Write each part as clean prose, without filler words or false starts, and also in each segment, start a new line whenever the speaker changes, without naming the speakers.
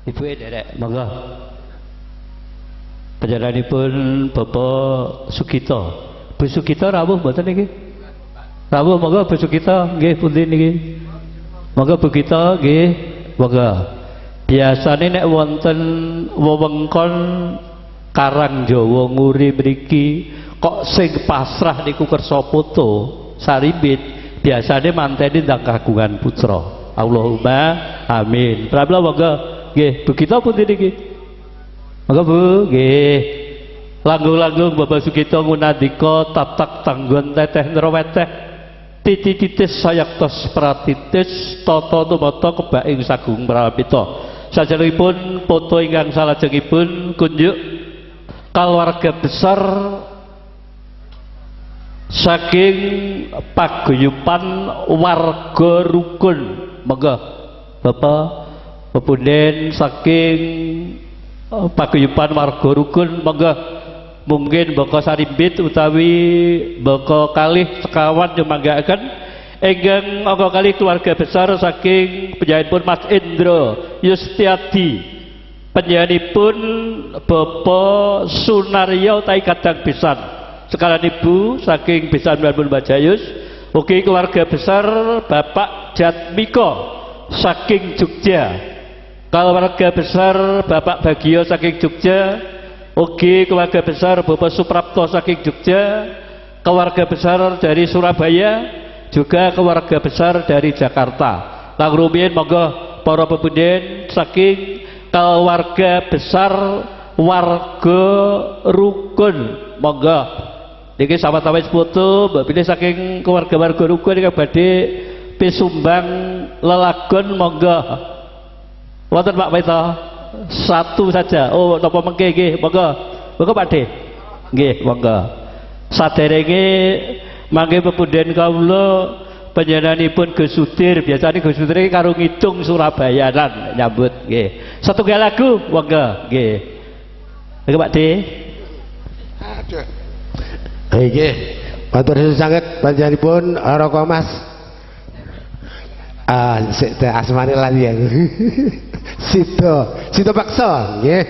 Ibu derek, monggo. Panjenenganipun Bapak Sugito. Bu Sugito rawuh mboten niki? Rawuh monggo Bu Sugito nggih pundi niki? Monggo Bu Gito nggih, monggo. Biasane nek wonten wewengkon Karang Jawa Nguri mriki kok sing pasrah niku kersa foto sarimbit biasane manteni ndang kagungan putra. Allahumma amin. Pramila monggo nggih Bu Gito pundi niki? Monggo Bu nggih. Langgung-langgung Bapak Sugito ngunadika tatak tanggon teteh nraweteh titi-titis sayaktos pratitis tata tumata kebaing sagung prapita. Sajenengipun foto ingkang salajengipun kunjuk keluarga besar saking paguyuban warga rukun. Monggo Bapak pepunden saking paguyuban warga rukun, monggo mungkin baka sarimbit utawi baka kalih sekawan nyumanggaaken ingkang angka kalih keluarga besar saking penjayanipun Mas Indra Yustiadi, penjayanipun Bapak Sunaryo tai kadang pisan sekalian ibu saking Besan Mbah Jayus, ugi keluarga besar Bapak Jatmiko saking Jogja, keluarga besar Bapak Bagio saking Jogja, ugi keluarga besar Bapak Suprapto saking Jogja, keluarga besar dari Surabaya, juga keluarga besar dari Jakarta. Lang rumiyin monggo para pepunden saking keluarga besar warga rukun, monggo niki sama-sama foto mbak pilih saking keluarga warga rukun iki badhe pisumbang lelagon, monggo wonten Pak Peta satu saja. Oh napa mengke nggih, monggo monggo Pak De nggih, monggo saderenge mangke pepunden kawula panjenenganipun Gus Sudir, biasane Gus Sudir karo ngitung Surabayanan nyambut nggih. Setunggal lagu monggo nggih. Nggih Pak De.
Aduh. Nggih, matur nuwun sanget panjenenganipun Roko Mas. Sik asmane lali ya. Sito Paksa nggih.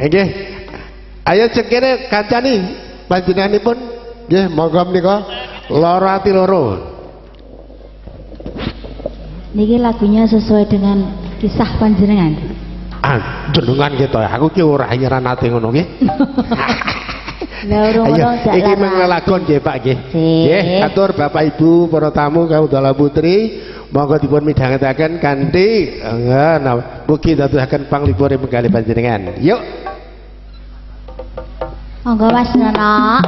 Nggih. Ayo cekene kancani panjenenganipun nggih, monggo menika loro ati loro.
Niki lagunya sesuai dengan kisah panjenengan.
Jenengan gitu ya, aku ki ora nyeran ati ngono nggih.
Ayo,
iki menglakon nggih Pak nggih. Nggih, atur Bapak Ibu para tamu kawula putri, monggo dipun midhangetaken kanthi mugi dadosaken panglipure penggalih panjenengan. Yuk.
Monggo Mas Nono.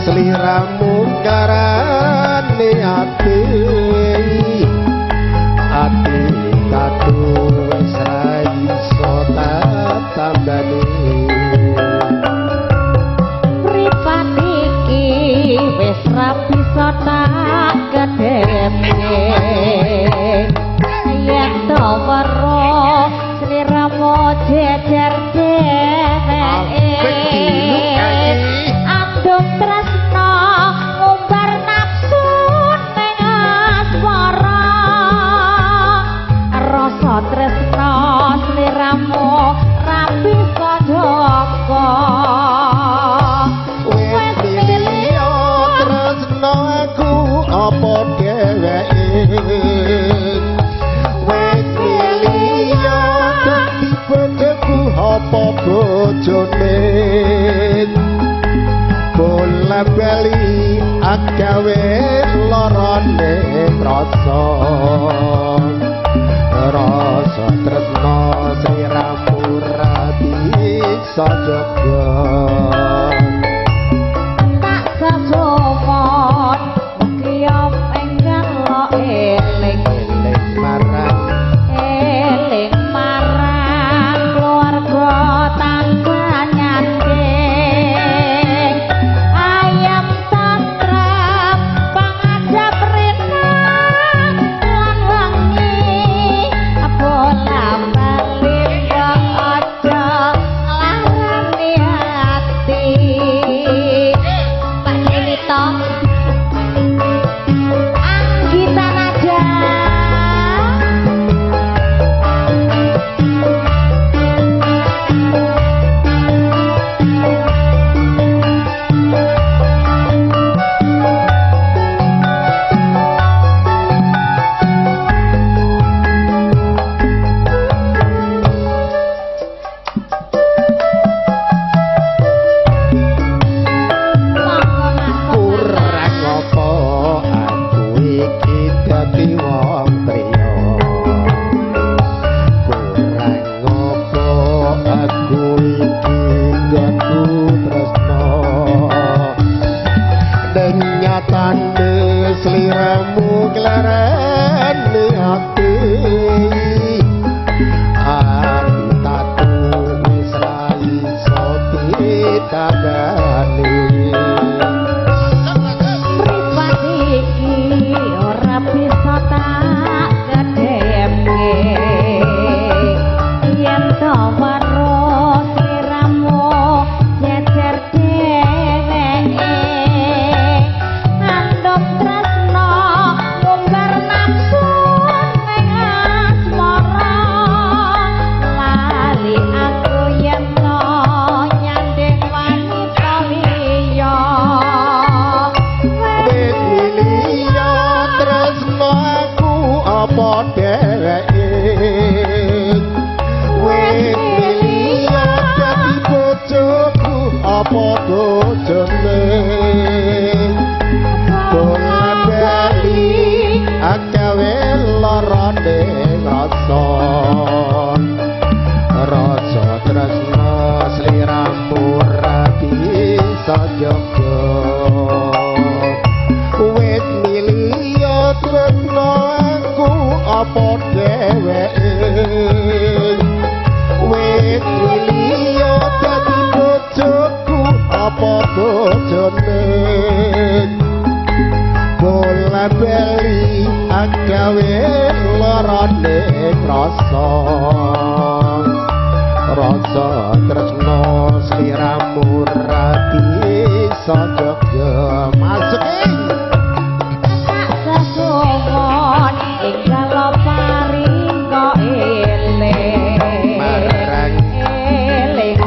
Sliramu karane ati kadu wis ra iso tambani
Pripat iki wis ra bisa tak gedhene yen to weruh sliramu jejer dheweke andung tresno ngumbar nafsu ning asmara rasa tresno sliramu ra bisa jaga
wis milio tresno aku apa dheweke wis milio dadi bojoku apa bojone bola bali agawe lorone rasa rasa tresno sliramu radi sajaga
tak sasomon kiyop enggal lo eling
eling marang
keluarga tangga nyanding ayam tantrap pangajap renang lan wangi bola balik aja larani hati Pak Nito anggitan aja
kurang apa aku iki dadi wong priya kurang apa aku iki dadi tresno dan nyatane sliramu klarane ati tatu wis ra iso ditandani
mripat iki ora bisa tak gedhemke yen to weruh sliramu jejer dheweke ngandhut tresno ngumbar nafsu ning asmara lali aku yen to nyanding wanita liya
wis miliya tresno aku apa dheweke wis miliya dadi bojoku apa bojone bola bali agawe lorone rasa rasa tresno sliramu radi sajaga wit miliya tresno aku apa dheweke wit miliya dadi bojoku apa bojone bola bali agawe lorone rasa rasa tresno sliramu radi sajaga masuk
sasomon ingkang paring kok eling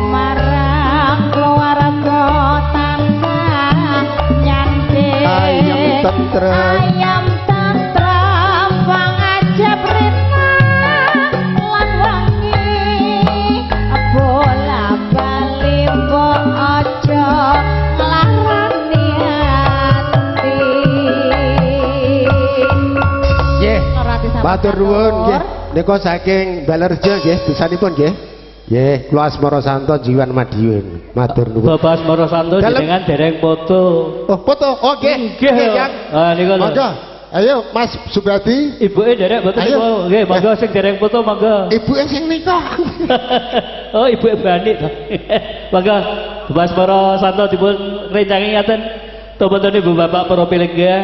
marang
keluarga tangga nyanding
ayam tentrem
pangajap renang lan wangi bola bali mbok aja nglarani ati
nggih matur nuwun nggih nika saking Balerjo nggih pisanipun nggih nggih kula Asmara Santo Jiwan Madiun matur nuwun
Bapak Asmara Santo jenengan dereng foto.
oh foto oh nggih
Nggih.
Yang
Ah niku lho.
monggo ayo Mas Subradi
Ibuke derek mboten
Ayo.
niku. Nggih, monggo sing dereng foto monggo.
ibu sing nika
Oh, Ibu Bani to. Monggo Bapak Asmara Santo dipun rencangi ngaten. Tompon Ibu Bapak para pilengga.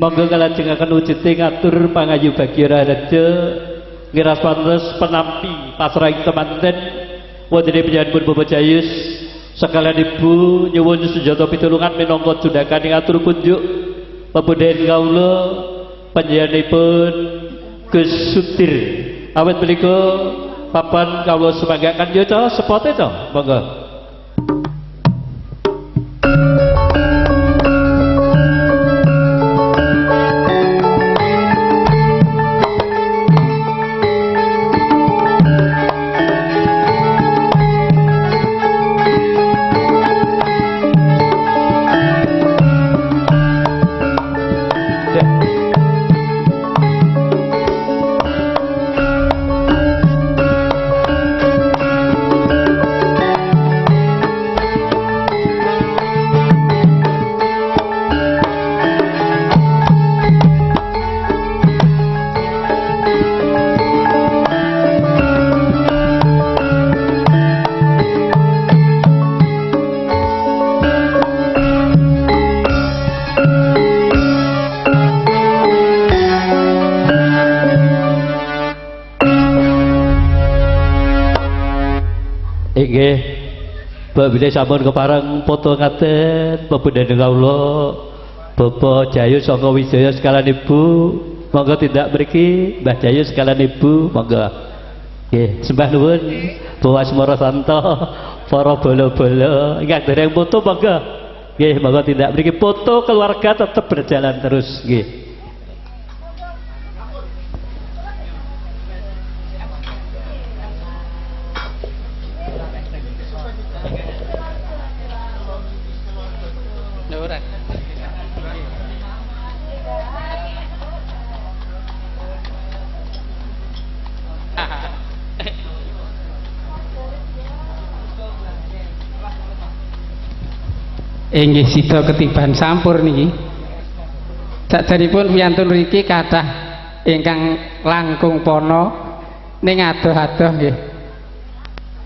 Monggo kalajengaken wujuding ngatur pangayu Bagira Raja ngiras pantes penampi pasrahing temanten wonten ing panjenengan Bapak Jayus sekalian Ibu nyuwun senjata pitulungan minangka jundakaning atur kunjuk pepunden kawula panjenenganipun Gus Sutir awet menika papan kawula semanggakan yo to sepote to monggo. Babine sampun kepareng foto ngaten pepunden kawula Bapak Jayu Sangka Wijaya sekalian Ibu, monggo tindak mriki Mbah Jayu sekalian Ibu, monggo. Nggih, sembah nuwun Bapak Asmara Santo, para bolo-bolo ingkang dereng foto monggo. Nggih, monggo tindak mriki foto keluarga tetap berjalan terus nggih.
Inggih sida ketiban sampur niki. Sakderipun wiyantun mriki kathah ingkang langkung pono ning adoh-adoh nggih.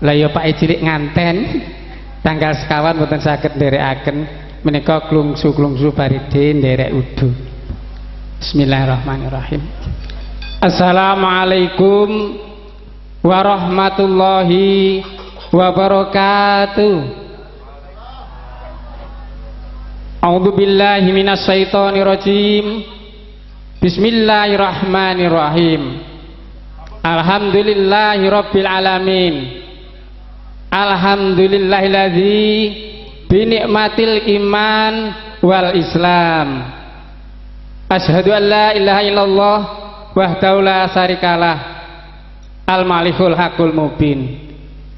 Lah ya Pak cilik nganten tanggal sekawan mboten saged nderekaken menika klungsu-klungsu baride nderek udu. Bismillahirrahmanirrahim. Assalamualaikum warahmatullahi wabarakatuh. A'udzu billahi minas syaitonir rajim. Bismillahirrahmanirrahim. Alhamdulillahirabbil alamin. Alhamdulillahilladzi bi ni'matil iman wal islam. Asyhadu an la ilaha illallah wahdahu la syarikalah. Al malikul haqqul mubin.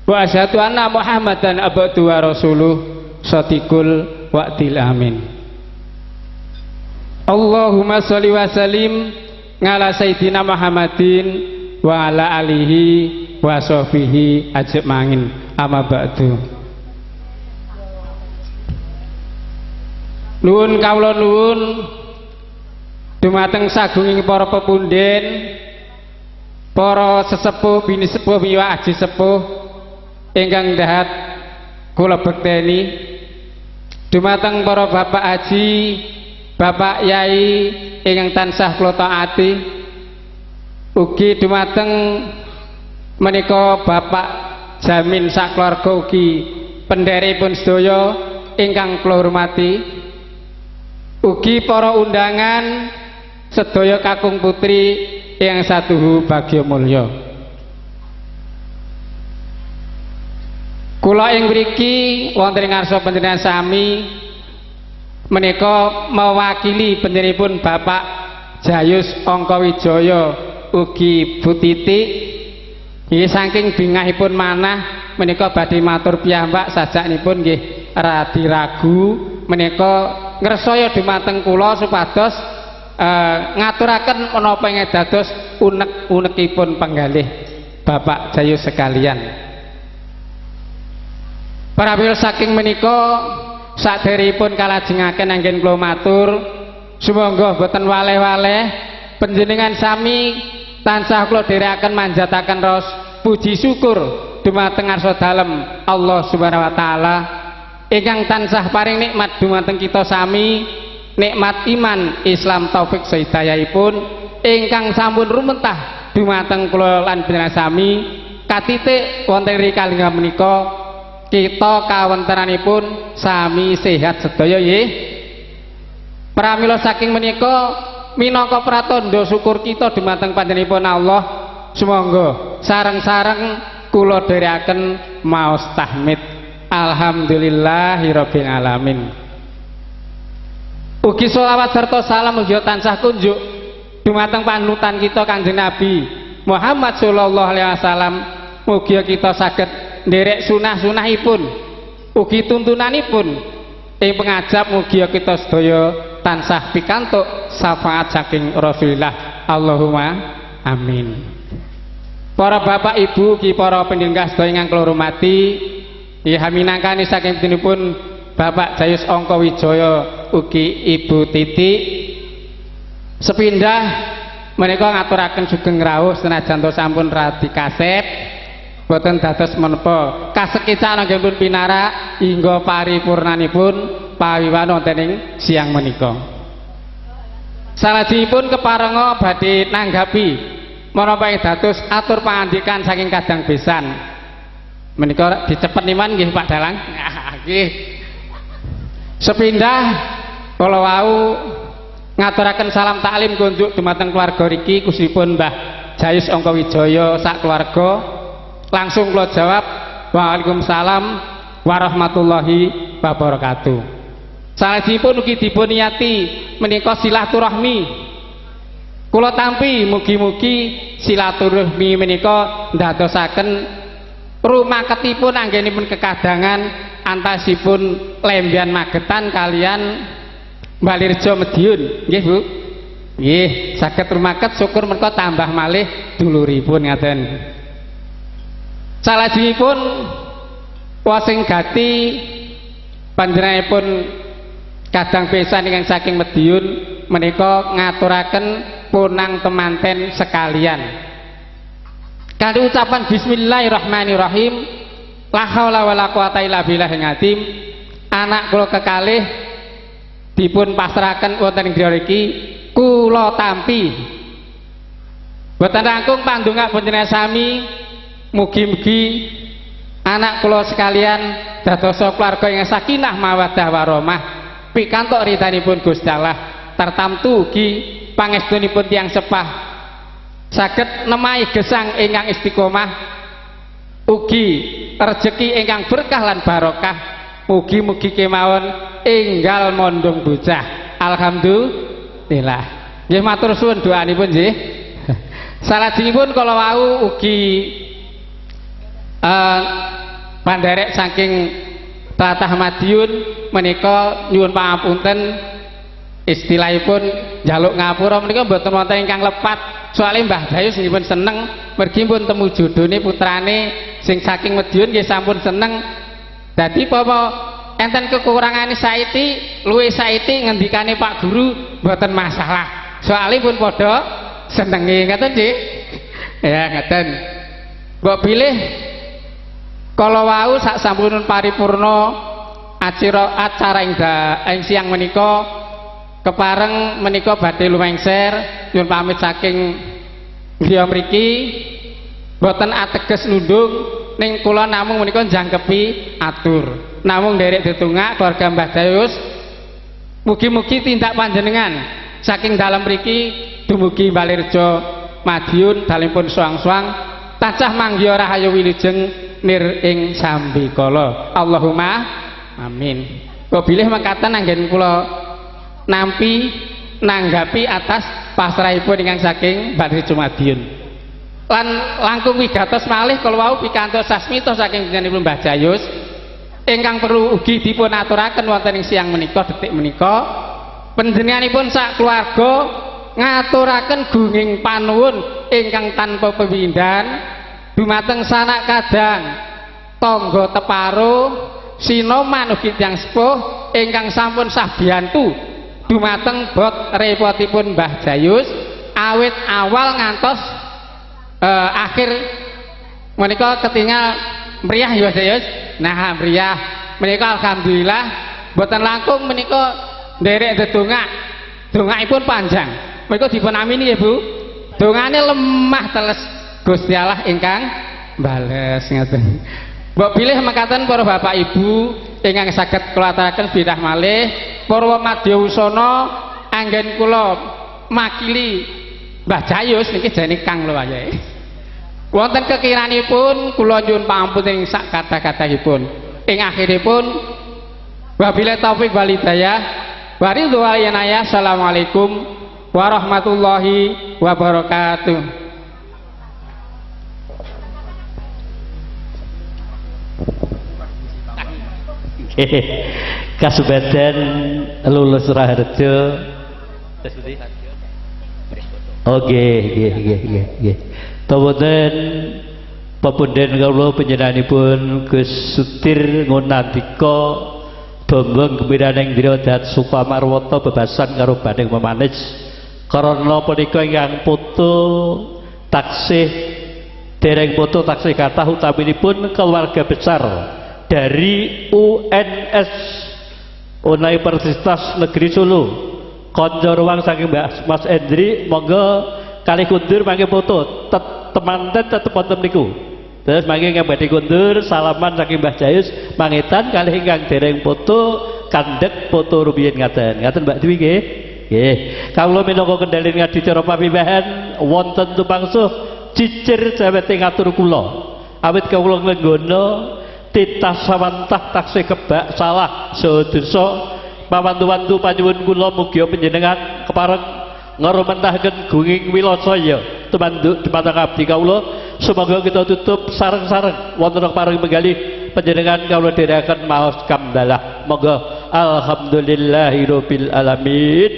Wa asyhadu anna Muhammadan abduhu wa rasuluh shadiqul wa'dil amin. Allahumma sholli wa sallim ngala sayyidina Muhammadin wa ala alihi wa sahbihi ajmain. Amma ba'du. Nuwun kawula nuwun dumateng sagunging para pepunden, para sesepuh bini sepuh miwa aji sepuh ingkang dahat kula bekteni, dumateng para bapak haji, bapak yai ingkang tansah kula taati, ugi dumateng menika bapak jamin sak keluarga ugi pendheripun sedaya ingkang kula hormati, ugi para undangan sedaya kakung putri yang satuhu bagya mulya. Kula ing mriki wonten ing ngarsa panjenengan sami menika mewakili panjenenganipun Bapak Jayus Angka Wijaya ugi Bu Titi. Nggih saking bingahipun manah menika badhe matur piyambak sajaknipun nggih radi ragu menika ngresaya dumateng kula supados ngaturaken menapa ingkang dados unek-unekipun penggalih Bapak Jayus sekalian. Pramila saking menika saderipun kalajengaken anggen kula matur sumangga boten waleh-waleh panjenengan sami tansah kula dherekaken manjataken ros puji syukur dumateng ngarsa dalem Allah Subhanahu wa taala ingkang tansah paring nikmat dumateng kita sami, nikmat iman Islam taufik sedayahipun ingkang sampun rumentah dumateng kula lan panjenengan sami katitik wonten rikalinga menika kita kawontenanipun sami sehat sedaya nggih. Pramila saking menika minangka pratandha syukur kita dumateng panjenenganipun Allah, sumangga sareng-sareng kula dherekaken maos tahmid alhamdulillahirabbil alamin. Ugi sholawat serta salam ugi tansah kunjuk dumateng panutan kita Kanjeng Nabi Muhammad sallallahu alaihi wasallam. Mugi kita saged nderek sunah-sunahipun ugi tuntunanipun ing pengajap, mugi kita sedaya tansah pikantuk syafaat saking Rasulullah. Allahumma amin. Para bapak ibu ugi para pendhengar sedaya ingkang kula hormati, nggih minangkani saking pun Bapak Jayus Angka Wijaya ugi Ibu Titi sepindah menika ngaturaken sugeng rawuh senajan to sampun radi kasep boten dados menapa kasekican anggenipun pinara hingga paripurnanipun pawiwan wonten ing siang menika. Salajengipun keparenga badhe nanggapi menapa ing dados atur pangandikan saking kadang besan menika dicepet niman nggih Pak Dalang. nggih. Sepindah kula wau ngaturaken salam taklim kunjuk dumateng keluarga riki khususipun Mbah Jayus Angka Wijaya sak keluarga. Langsung kula jawab Waalaikumsalam warahmatullahi wabarakatuh. Salajengipun ugi dipun niyati menika silaturahmi. Kula tampi mugi-mugi silaturahmi menika ndadosaken rumaketipun anggenipun kekadangan antasipun Lembian Magetan kalian Balirjo Mediun. Nggih Bu. Nggih, saged rumaket syukur menika tambah malih duluripun ngaten. Salajengipun wasing gati panjenenganipun kadang besan ingkang saking Mediun menika ngaturaken punang temanten sekalian. Kanthi ucapan bismillahirrahmanirrahim. La haula wala quwata illa billahil azim. Anak kula kekalih dipun pasrahaken wonten ing griya iki kula tampi. Boten langkung pandonga panjenengan sami mugi-mugi anak kula sekalian dadosa keluarga ingkang sakinah mawaddah warahmah pikantuk ridhanipun Gusti Allah tartamtu ugi pangestunipun tiyang sepah saged nemahi gesang ingkang istiqomah ugi rejeki ingkang berkah lan barokah mugi-mugi kemawon enggal mondong bocah. Alhamdulillah. Nggih matur suwun doanipun nggih. Salajengipun kala wau ugi panderek saking Tlatah Madiun menika nyuwun pangapunten istilahipun njaluk ngapura menika mboten wonten ingkang lepat soalé Mbah Jayus nipun seneng mergi pun temu jodhone putrane sing saking Madiun nggih sampun seneng dadi papa enten kekurangane saiti luwih saiti ngendikane Pak Guru mboten masalah soalé pun padha senenge ngaten nggih ya ngaten mbok pilih kala wau sak sampunipun paripurna acara ing siang menika kepareng menika badhe lumengser nyuwun pamit saking griya mriki boten ateges nundung ning kula namung menika njangkepi atur namung nderek tetungak keluarga Mbah Jayus mugi-mugi tindak panjenengan saking dalem mriki dumugi Balirjo Madiun dalempun suang-suang tansah manggiya rahayu wilujeng nir ing sambikala Allahumma amin. Kok bilih mangkatan anggen kula nampi nanggapi atas pasrahipun ingkang saking Balirjo Madiun lan langkung wigatos malih kala wau pikantos sasmita saking panjenenganipun Mbah Jayus ingkang perlu ugi dipun aturaken wonten ing siang menika detik menika panjenenganipun sak keluarga ngaturaken gunging panuwun ingkang tanpa pepindhan dumateng sanak kadang tangga teparo sinoman ugi tiyang sepuh ingkang sampun sabiyantu dumateng bot repotipun Mbah Jayus awit awal ngantos akhir menika ketinggal mriyah ya Mbah Jayus. Nah mriyah menika alhamdulillah boten langkung menika nderek dedongak dongakipun panjang menika dipun amini ya Bu dongane lemah teles Gusti Allah ingkang bales ngaten. Mbok pilih mekaten para bapak ibu ingkang saged kula aturaken bidah malih para madya usana anggen kula makili Mbah Jayus niki jane Kang lho wayahe. Wonten kekiranipun kula nyuwun pangapunten ing sak kata-katahipun. Ing akhiripun wabillahi taufik wal hidayah wa ridwan ya. Assalamualaikum warahmatullahi wabarakatuh.
Kasubadan lulus Raharjo. Oke, nggih. Tawaden pepunden kula panjenenganipun Gus Sutir ngunandika Bambang Gembiraning Driyadat Supamarwata bebasan karo banding memanis karana punika ingkang putu taksih dereng putu taksih kathah utaminipun keluarga besar dari UNS Universitas Negeri Solo konco ruang saking Mas Endri monggo kali kundur mangke foto temanten tetep wonten niku Terus mangke badhe kondur salaman saking Mbah Jayus mangetan kalih ingkang dereng foto kandhek foto rumiyin ngaten. Ngaten Mbak Dwi nggih. Nggih. Kawula minangka kendhalin ngadicara pamibahan wonten tupangsuh cicir jawete ngatur kula. Awit kawula nglenggono titah sawantah taksih kebak salah sadosa pawantu-wantu panyuwun kula mugi panjenengan kepareng ngarumantahaken gunging wilosaya tumanduk dumateng abdi kawula. Semoga kita tutup sareng-sareng wonten kepareng menggalih panjenengan kawula dherekaken maos kamdalah. Moga alhamdulillahirabbil alamin.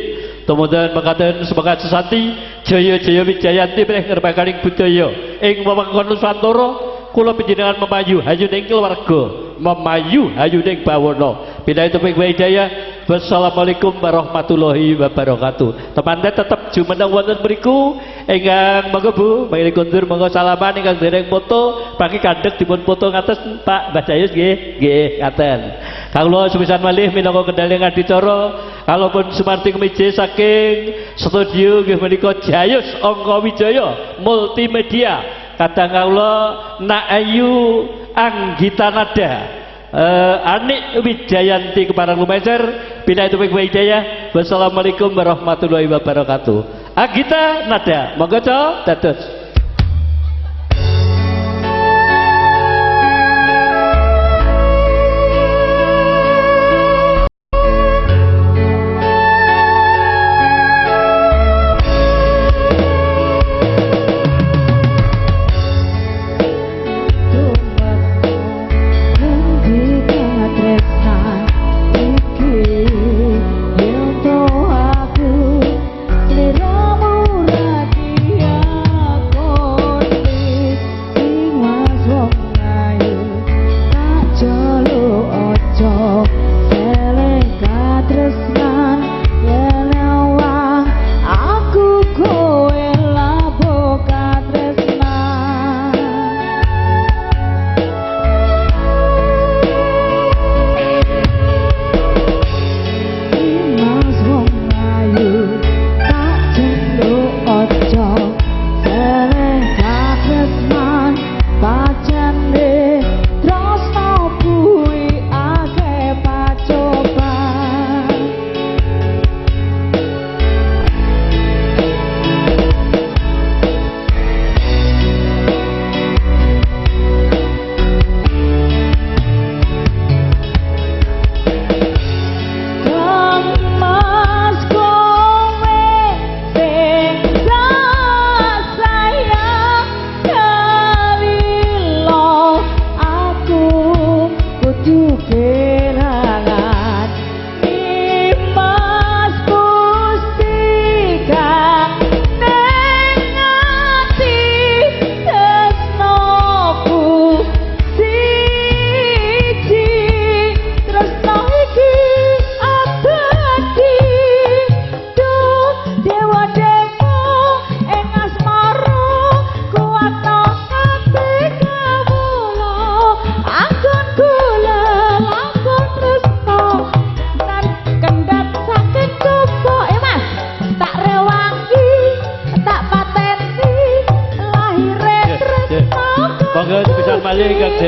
Kemudian mengatakan semoga sesanti jaya-jaya wijayanti meneh ngerbakaning budaya ing wewengkon Nusantara kula panjenengan memayu hayuning keluarga, memayu hayuning bawana. Bila itu wa hidayah. Wassalamualaikum warahmatullahi wabarakatuh. Teman-teman tetap jumeneng wonten mriku ingkang monggo Bu, mangke kondur monggo salaman ingkang dereng foto, pangke kandhek dipun foto ngatos Pak Mbah Jayus nggih. Nggih, ngaten. Kawula sepisan malih minangka kendali adicara kalaupun sumarti kemije saking studio nggih menika Jayus Angka Wijaya Multimedia. Kadang kawula Nak Ayu Anggita Nada. Anik Wijayanti keparang lumeser. Bila itu baik hidayah. Wassalamualaikum warahmatullahi wabarakatuh. Anggita Nada monggo dados.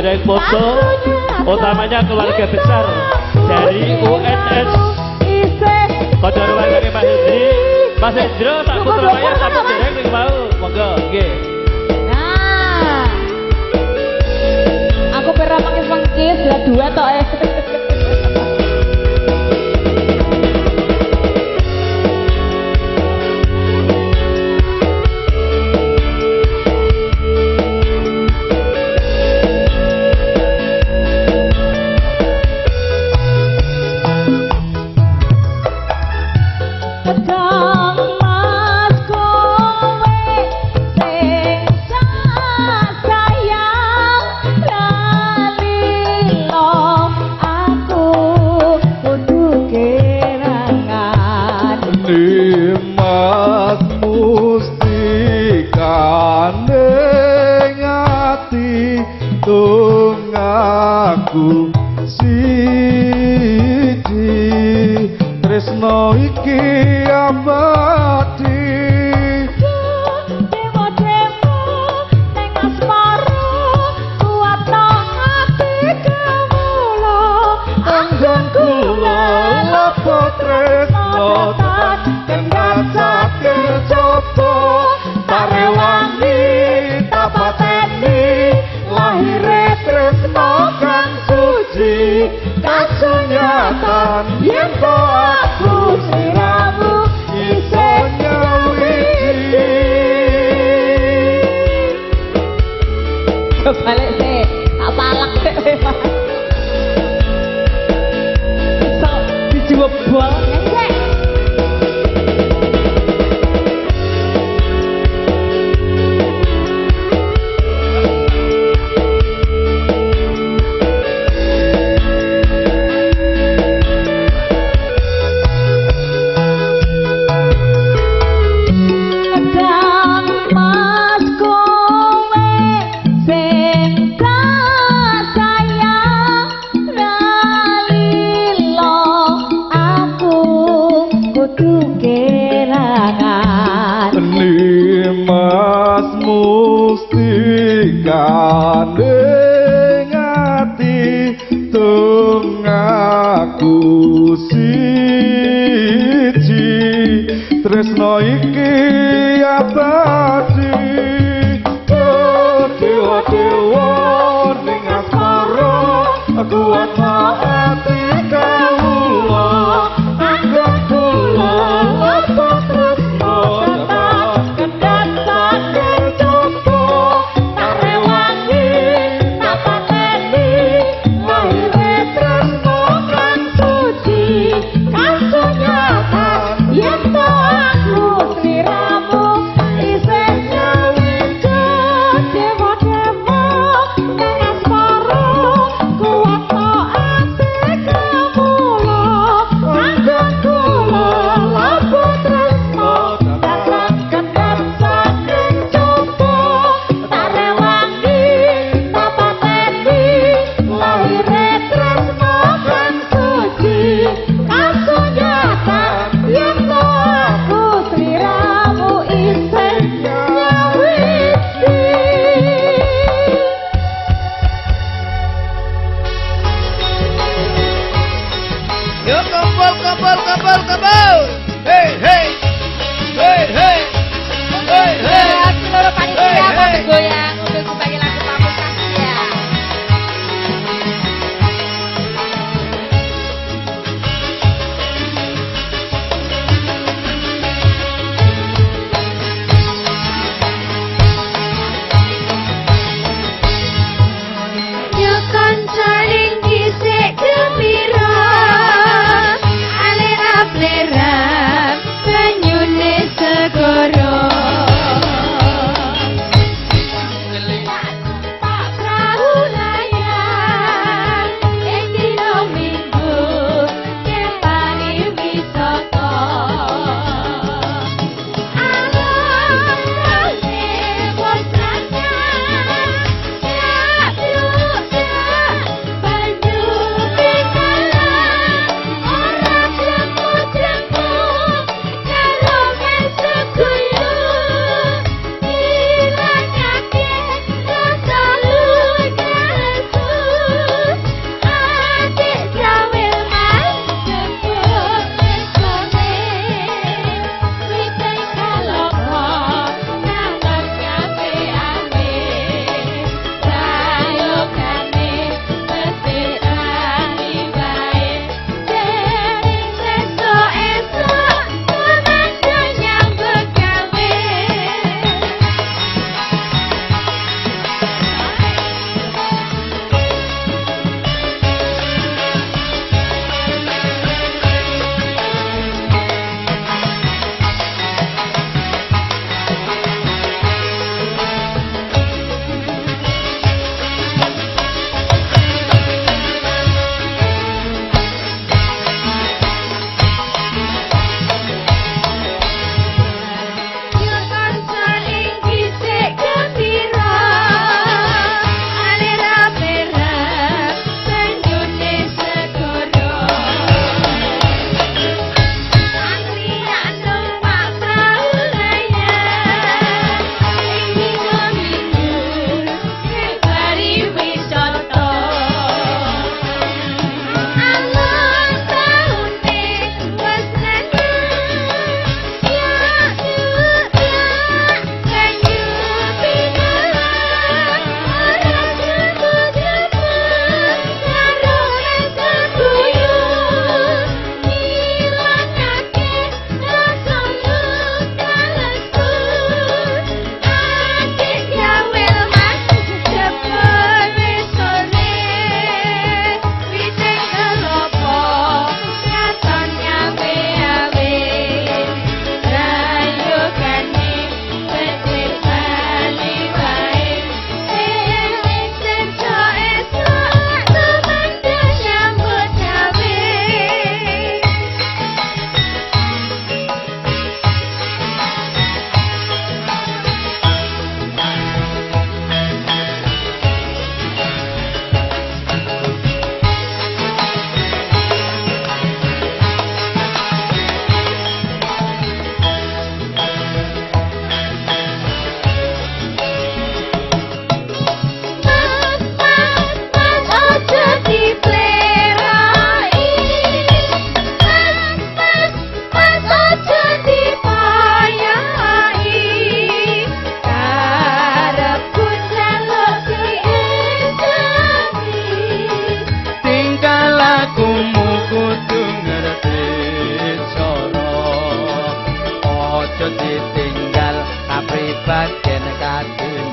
dereng foto utamanya keluarga besar dari UNS Kodarwa dari Mas Hendri. Mas Hendro tak Putrajaya tak dereng ning mau monggo nggih.
Nah aku pernah mengis-mengis lah dua tok
anggon kula lapo tresno kendhat sakit coba tarewani tapateni lahire tresno kang suci kasunyatan yen to aku siramu iso nyawiji
Balik sih, tak palak sih. So, dijebol. Ngesek.
Mas mustikane ngati tunggaku siji tresno iki abadi dewa-dewa ning asmara kuat ati kawula anggap kula apa tresno
pari pancen kadun